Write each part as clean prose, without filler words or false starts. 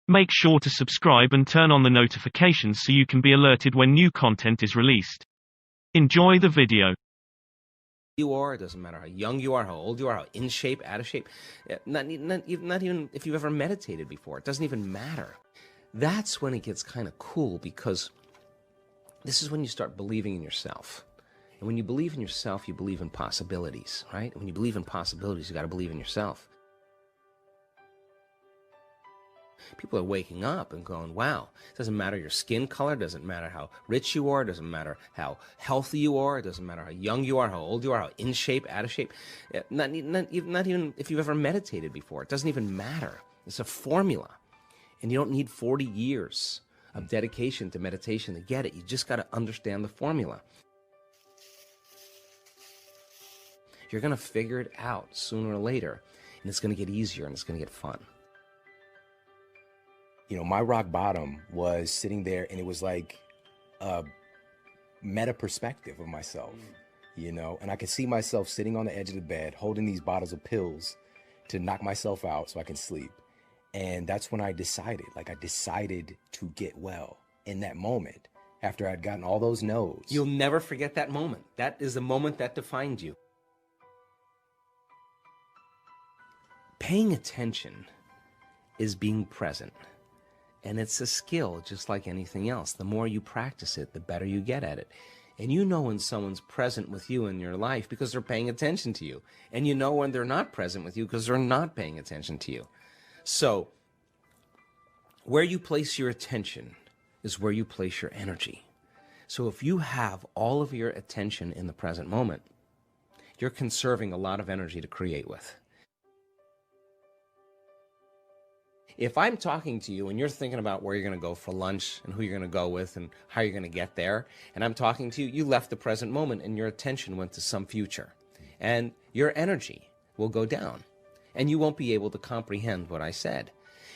Make sure to subscribe and turn on the notifications so you can be alerted when new content is released. Enjoy the video. You are, it doesn't matter how young you are, how old you are, how in shape, out of shape, not even if you've ever meditated before, it doesn't even matter. That's when it gets kind of cool, because this is when you start believing in yourself. And when you believe in yourself, you believe in possibilities, right? When you believe in possibilities, you got to believe in yourself. People are waking up and going, wow, it doesn't matter your skin color, doesn't matter how rich you are, doesn't matter how healthy you are, it doesn't matter how young you are, how old you are, how in shape, out of shape, not even if you've ever meditated before, it doesn't even matter. It's a formula, and you don't need 40 years of dedication to meditation to get it. You just got to understand the formula. You're going to figure it out sooner or later, and it's going to get easier and it's going to get fun. You know, my rock bottom was sitting there, and it was like a meta perspective of myself, you know, and I could see myself sitting on the edge of the bed, holding these bottles of pills to knock myself out so I can sleep. And that's when I decided to get well in that moment after I'd gotten all those no's. You'll never forget that moment. That is the moment that defined you. Paying attention is being present. And it's a skill just like anything else. The more you practice it, the better you get at it. And you know when someone's present with you in your life because they're paying attention to you. And you know when they're not present with you because they're not paying attention to you. So, where you place your attention is where you place your energy. So if you have all of your attention in the present moment, you're conserving a lot of energy to create with. If I'm talking to you and you're thinking about where you're going to go for lunch and who you're going to go with and how you're going to get there, and I'm talking to you, you left the present moment and your attention went to some future. And your energy will go down and you won't be able to comprehend what I said.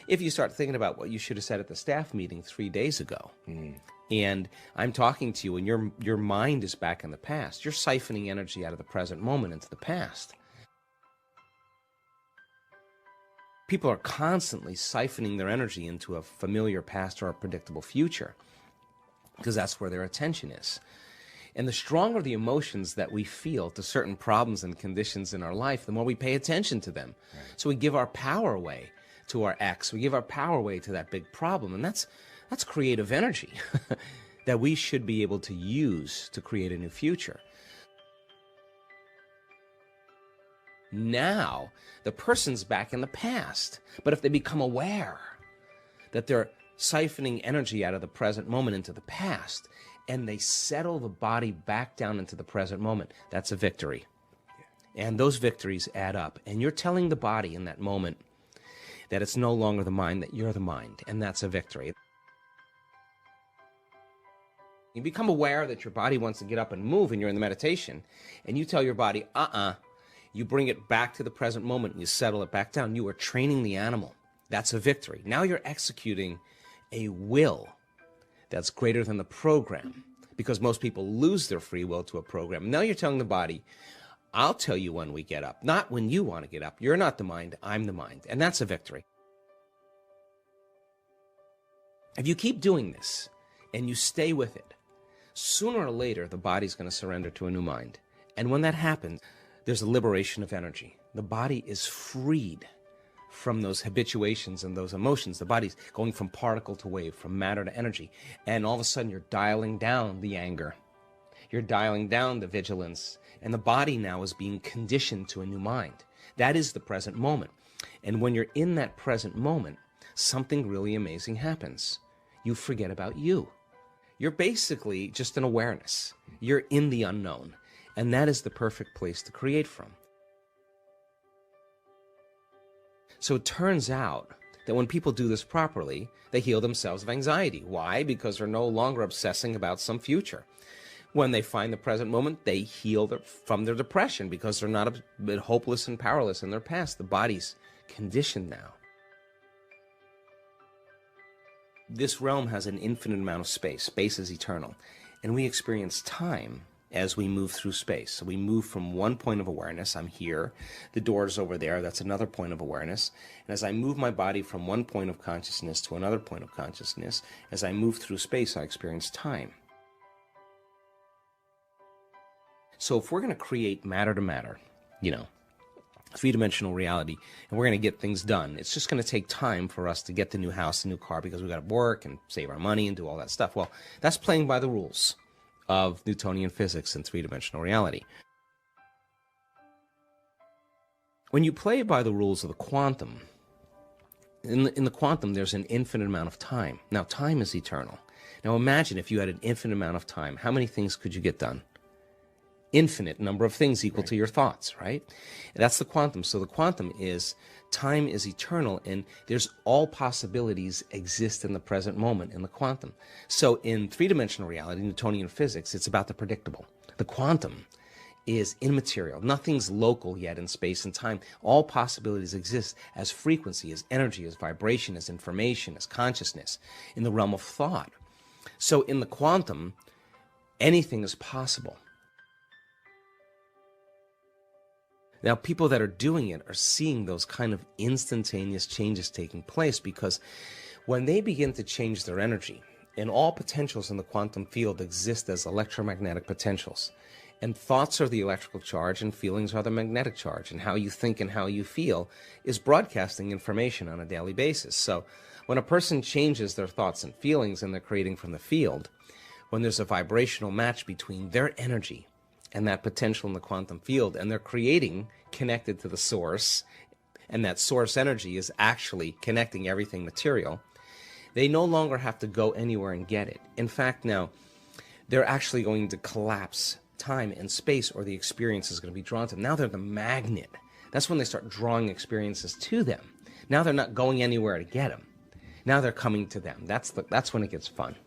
If you start thinking about what you should have said at the staff meeting 3 days ago, and I'm talking to you and your mind is back in the past, you're siphoning energy out of the present moment into the past. People are constantly siphoning their energy into a familiar past or a predictable future because that's where their attention is. And the stronger the emotions that we feel to certain problems and conditions in our life, the more we pay attention to them. Right. So we give our power away to our ex. We give our power away to that big problem. And that's creative energy that we should be able to use to create a new future. Now, the person's back in the past. But if they become aware that they're siphoning energy out of the present moment into the past, and they settle the body back down into the present moment, that's a victory. And those victories add up. And you're telling the body in that moment that it's no longer the mind, that you're the mind, and that's a victory. You become aware that your body wants to get up and move, and you're in the meditation, and you tell your body, you bring it back to the present moment, and you settle it back down. You are training the animal. That's a victory. Now you're executing a will that's greater than the program, because most people lose their free will to a program. Now you're telling the body, I'll tell you when we get up, not when you want to get up. You're not the mind, I'm the mind, and that's a victory. If you keep doing this and you stay with it, sooner or later the body's going to surrender to a new mind. And when that happens, there's a liberation of energy. The body is freed from those habituations and those emotions. The body's going from particle to wave, from matter to energy. And all of a sudden you're dialing down the anger. You're dialing down the vigilance. And the body now is being conditioned to a new mind. That is the present moment. And when you're in that present moment, something really amazing happens. You forget about you. You're basically just an awareness. You're in the unknown. And that is the perfect place to create from. So it turns out that when people do this properly, they heal themselves of anxiety. Why? Because they're no longer obsessing about some future. When they find the present moment, they heal from their depression because they're not a bit hopeless and powerless in their past. The body's conditioned now. This realm has an infinite amount of space. Space is eternal. And we experience time as we move through space. So we move from one point of awareness, I'm here, the door's over there, that's another point of awareness. And as I move my body from one point of consciousness to another point of consciousness, as I move through space, I experience time. So if we're going to create matter to matter, three-dimensional reality, and we're going to get things done, it's just going to take time for us to get the new house, the new car, because we've got to work and save our money and do all that stuff. Well, that's playing by the rules of Newtonian physics and three-dimensional reality. When you play by the rules of the quantum, in the quantum, there's an infinite amount of time. Now, time is eternal. Now, imagine if you had an infinite amount of time. How many things could you get done? Infinite number of things equal to your thoughts, right? And that's the quantum. So the quantum is time is eternal, and there's all possibilities exist in the present moment in the quantum. So in three-dimensional reality, Newtonian physics, it's about the predictable. The quantum is immaterial. Nothing's local yet in space and time. All possibilities exist as frequency, as energy, as vibration, as information, as consciousness in the realm of thought. So in the quantum, anything is possible. Now, people that are doing it are seeing those kind of instantaneous changes taking place, because when they begin to change their energy, and all potentials in the quantum field exist as electromagnetic potentials, and thoughts are the electrical charge and feelings are the magnetic charge, and how you think and how you feel is broadcasting information on a daily basis. So when a person changes their thoughts and feelings and they're creating from the field, when there's a vibrational match between their energy and that potential in the quantum field, and they're creating connected to the source, and that source energy is actually connecting everything material, they no longer have to go anywhere and get it. In fact, now, they're actually going to collapse time and space, or the experience is going to be drawn to them. Now they're the magnet. That's when they start drawing experiences to them. Now they're not going anywhere to get them. Now they're coming to them. That's when it gets fun.